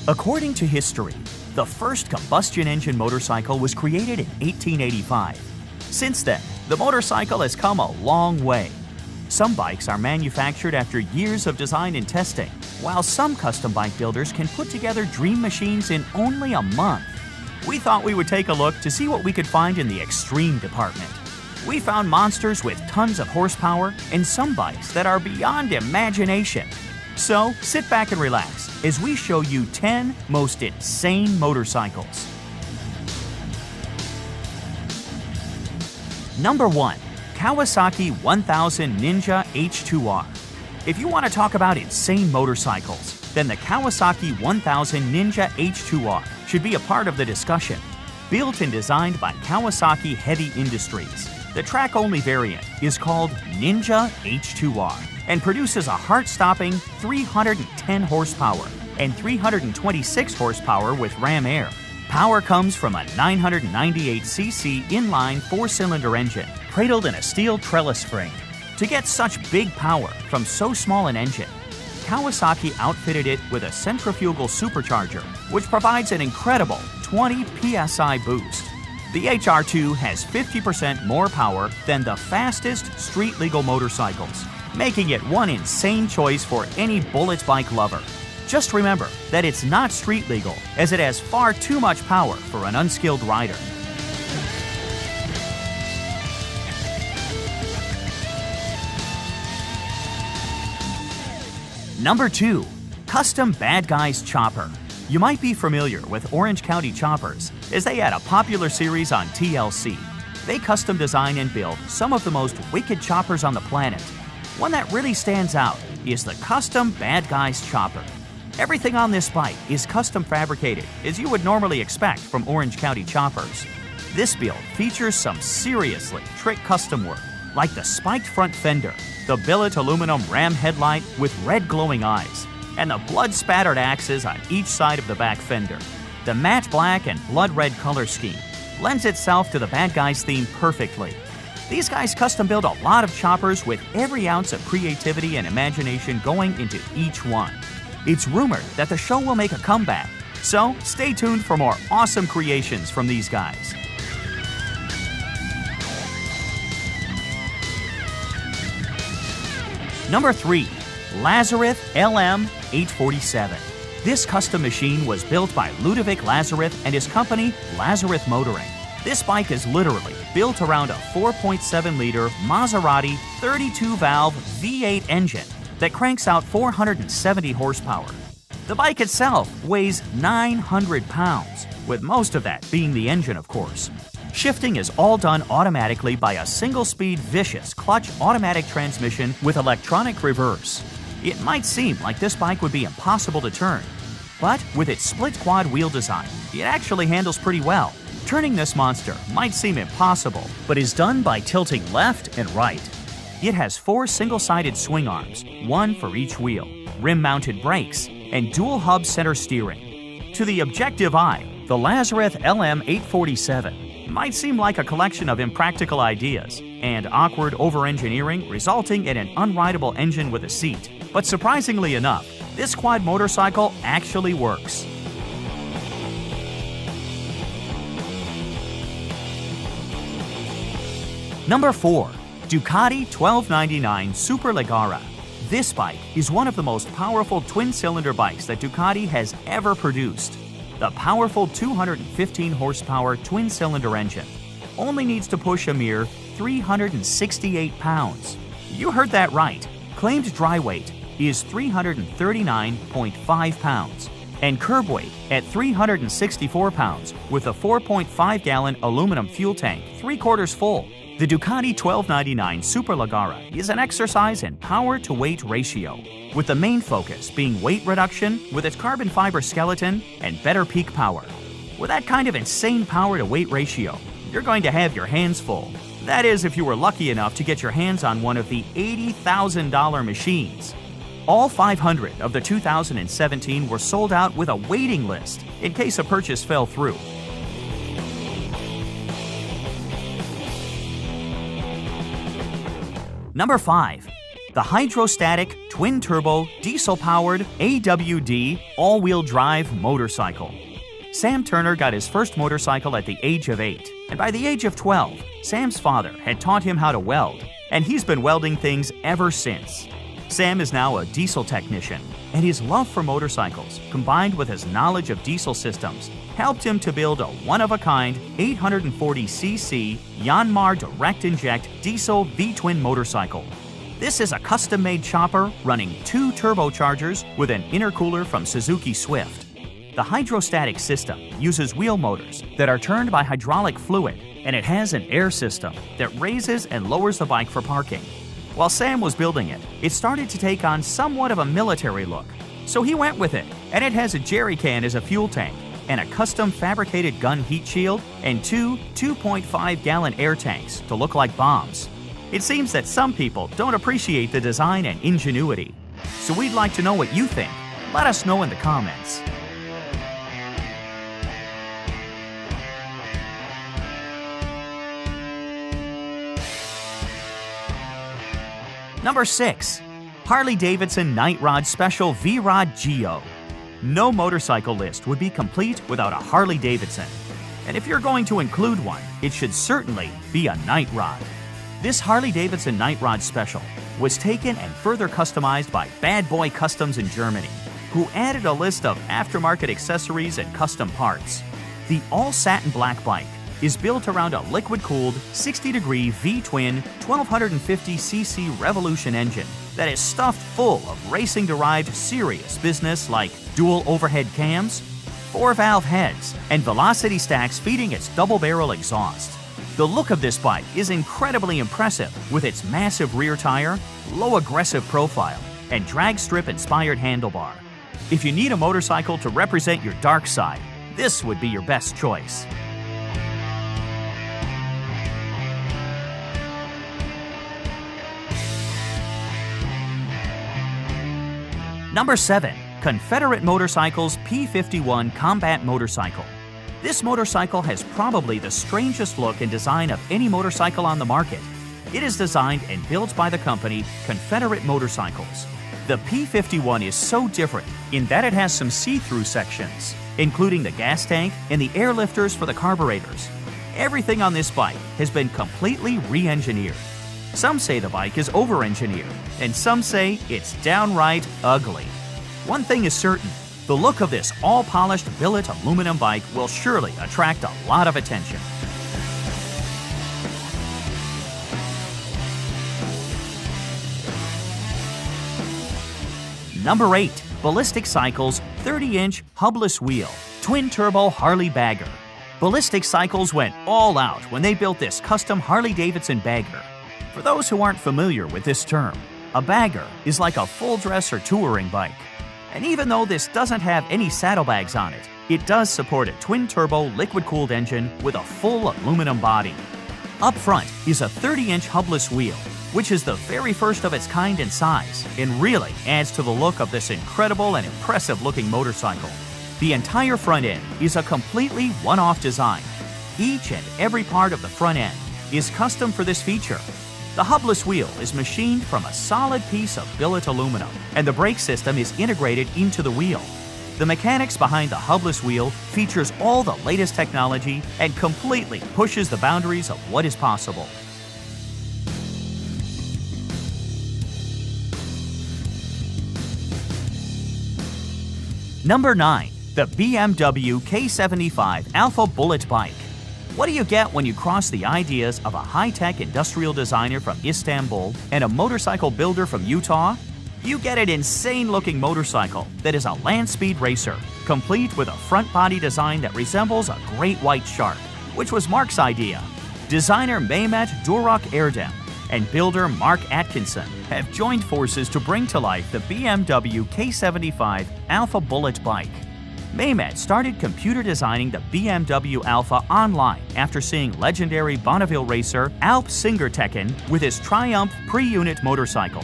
According to history, the first combustion engine motorcycle was created in 1885. Since then, the motorcycle has come a long way. Some bikes are manufactured after years of design and testing, while some custom bike builders can put together dream machines in only a month. We thought we would take a look to see what we could find in the extreme department. We found monsters with tons of horsepower and some bikes that are beyond imagination. So sit back and relax as we show you 10 most insane motorcycles. Number 1. Kawasaki 1000 Ninja H2R. If you want to talk about insane motorcycles, then the Kawasaki 1000 Ninja H2R should be a part of the discussion. Built and designed by Kawasaki Heavy Industries, the track-only variant is called Ninja H2R and produces a heart-stopping 310 horsepower and 326 horsepower with Ram Air. Power comes from a 998cc inline four-cylinder engine cradled in a steel trellis frame. To get such big power from so small an engine, Kawasaki outfitted it with a centrifugal supercharger, which provides an incredible 20 psi boost. The HR2 has 50% more power than the fastest street-legal motorcycles, making it one insane choice for any bullet bike lover. Just remember that it's not street legal, as it has far too much power for an unskilled rider. Number 2. Custom Bad Guys Chopper. You might be familiar with Orange County Choppers, as they had a popular series on TLC. They custom design and build some of the most wicked choppers on the planet. One that really stands out is the Custom Bad Guys Chopper. Everything on this bike is custom fabricated, as you would normally expect from Orange County Choppers. This build features some seriously trick custom work, like the spiked front fender, the billet aluminum ram headlight with red glowing eyes, and the blood-spattered axes on each side of the back fender. The matte black and blood red color scheme lends itself to the Bad Guys theme perfectly. These guys custom build a lot of choppers with every ounce of creativity and imagination going into each one. It's rumored that the show will make a comeback, so stay tuned for more awesome creations from these guys. Number 3. Lazareth LM847. This custom machine was built by Ludovic Lazareth and his company, Lazareth Motoring. This bike is literally built around a 4.7-liter Maserati 32-valve V8 engine that cranks out 470 horsepower. The bike itself weighs 900 pounds, with most of that being the engine, of course. Shifting is all done automatically by a single-speed vicious clutch automatic transmission with electronic reverse. It might seem like this bike would be impossible to turn, but with its split quad wheel design, it actually handles pretty well. Turning this monster might seem impossible, but is done by tilting left and right. It has 4 single-sided swing arms, one for each wheel, rim-mounted brakes, and dual-hub center steering. To the objective eye, the Lazareth LM847 might seem like a collection of impractical ideas and awkward over-engineering resulting in an unrideable engine with a seat. But surprisingly enough, this quad motorcycle actually works. Number 4. Ducati 1299 Superleggera. This bike is one of the most powerful twin-cylinder bikes that Ducati has ever produced. The powerful 215 horsepower twin-cylinder engine only needs to push a mere 368 pounds. You heard that right. Claimed dry weight is 339.5 pounds and curb weight at 364 pounds with a 4.5-gallon aluminum fuel tank 3/4 full. The Ducati 1299 Superleggera is an exercise in power-to-weight ratio, with the main focus being weight reduction with its carbon fiber skeleton and better peak power. With that kind of insane power-to-weight ratio, you're going to have your hands full. That is, if you were lucky enough to get your hands on one of the $80,000 machines. All 500 of the 2017 were sold out with a waiting list in case a purchase fell through. Number 5. the hydrostatic, twin-turbo, diesel-powered AWD all-wheel drive motorcycle. Sam Turner got his first motorcycle at the age of 8, and by the age of 12, Sam's father had taught him how to weld, and he's been welding things ever since. Sam is now a diesel technician, and his love for motorcycles, combined with his knowledge of diesel systems, helped him to build a one-of-a-kind 840cc Yanmar Direct Inject Diesel V-twin motorcycle. This is a custom-made chopper running 2 turbochargers with an intercooler from Suzuki Swift. The hydrostatic system uses wheel motors that are turned by hydraulic fluid, and it has an air system that raises and lowers the bike for parking. While Sam was building it, it started to take on somewhat of a military look, so he went with it, and it has a jerry can as a fuel tank, and a custom fabricated gun heat shield, and 2 2.5-gallon air tanks to look like bombs. It seems that some people don't appreciate the design and ingenuity. So we'd like to know what you think. Let us know in the comments. Number 6. Harley-Davidson Night Rod Special V-Rod Geo. No motorcycle list would be complete without a Harley-Davidson. And if you're going to include one, it should certainly be a Night Rod. This Harley-Davidson Night Rod Special was taken and further customized by Bad Boy Customs in Germany, who added a list of aftermarket accessories and custom parts. The all-satin black bike is built around a liquid-cooled 60-degree V-twin 1250cc Revolution engine that is stuffed full of racing-derived serious business like dual overhead cams, 4-valve heads, and velocity stacks feeding its double-barrel exhaust. The look of this bike is incredibly impressive with its massive rear tire, low aggressive profile, and drag strip-inspired handlebar. If you need a motorcycle to represent your dark side, this would be your best choice. Number 7. Confederate Motorcycles P-51 Combat Motorcycle. This motorcycle has probably the strangest look and design of any motorcycle on the market. It is designed and built by the company Confederate Motorcycles. The P-51 is so different in that it has some see-through sections, including the gas tank and the air lifters for the carburetors. Everything on this bike has been completely re-engineered. Some say the bike is over-engineered, and some say it's downright ugly. One thing is certain, the look of this all-polished billet aluminum bike will surely attract a lot of attention. Number 8. Ballistic Cycles 30-inch hubless wheel, twin-turbo Harley Bagger. Ballistic Cycles went all out when they built this custom Harley-Davidson bagger. For those who aren't familiar with this term, a bagger is like a full-dress or touring bike. And even though this doesn't have any saddlebags on it, it does support a twin-turbo liquid-cooled engine with a full aluminum body. Up front is a 30-inch hubless wheel, which is the very first of its kind in size and really adds to the look of this incredible and impressive-looking motorcycle. The entire front end is a completely one-off design. Each and every part of the front end is custom for this feature. The hubless wheel is machined from a solid piece of billet aluminum, and the brake system is integrated into the wheel. The mechanics behind the hubless wheel features all the latest technology and completely pushes the boundaries of what is possible. Number 9. The BMW K75 Alpha Bullet Bike. What do you get when you cross the ideas of a high-tech industrial designer from Istanbul and a motorcycle builder from Utah? You get an insane-looking motorcycle that is a land speed racer, complete with a front body design that resembles a great white shark, which was Mark's idea. Designer Mehmet Durak Erdem and builder Mark Atkinson have joined forces to bring to life the BMW K75 Alpha Bullet Bike. Mehmet started computer designing the BMW Alpha online after seeing legendary Bonneville racer Alp Singertekken with his Triumph pre-unit motorcycle.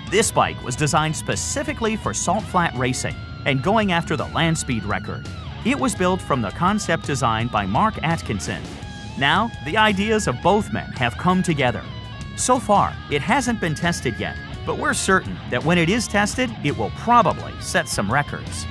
This bike was designed specifically for salt flat racing and going after the land speed record. It was built from the concept design by Mark Atkinson. Now, the ideas of both men have come together. So far, it hasn't been tested yet, but we're certain that when it is tested, it will probably set some records.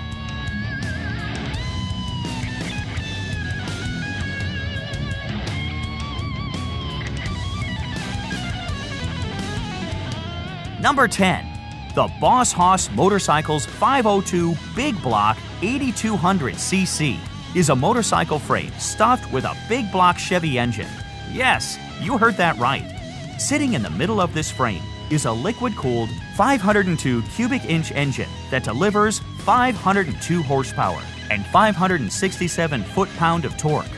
Number 10. The Boss Hoss Motorcycles 502 Big Block 8200cc is a motorcycle frame stuffed with a big block Chevy engine. Yes, you heard that right. Sitting in the middle of this frame is a liquid-cooled 502 cubic inch engine that delivers 502 horsepower and 567 foot-pound of torque.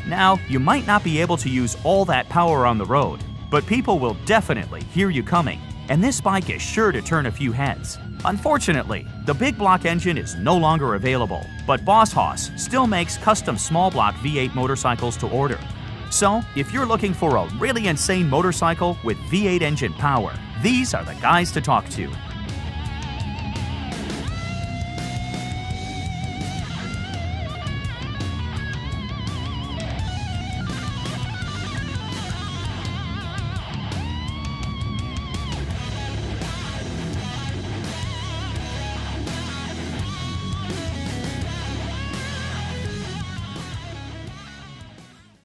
Now, you might not be able to use all that power on the road, but people will definitely hear you coming, and this bike is sure to turn a few heads. Unfortunately, the big block engine is no longer available, but Boss Hoss still makes custom small block V8 motorcycles to order. So, if you're looking for a really insane motorcycle with V8 engine power, these are the guys to talk to.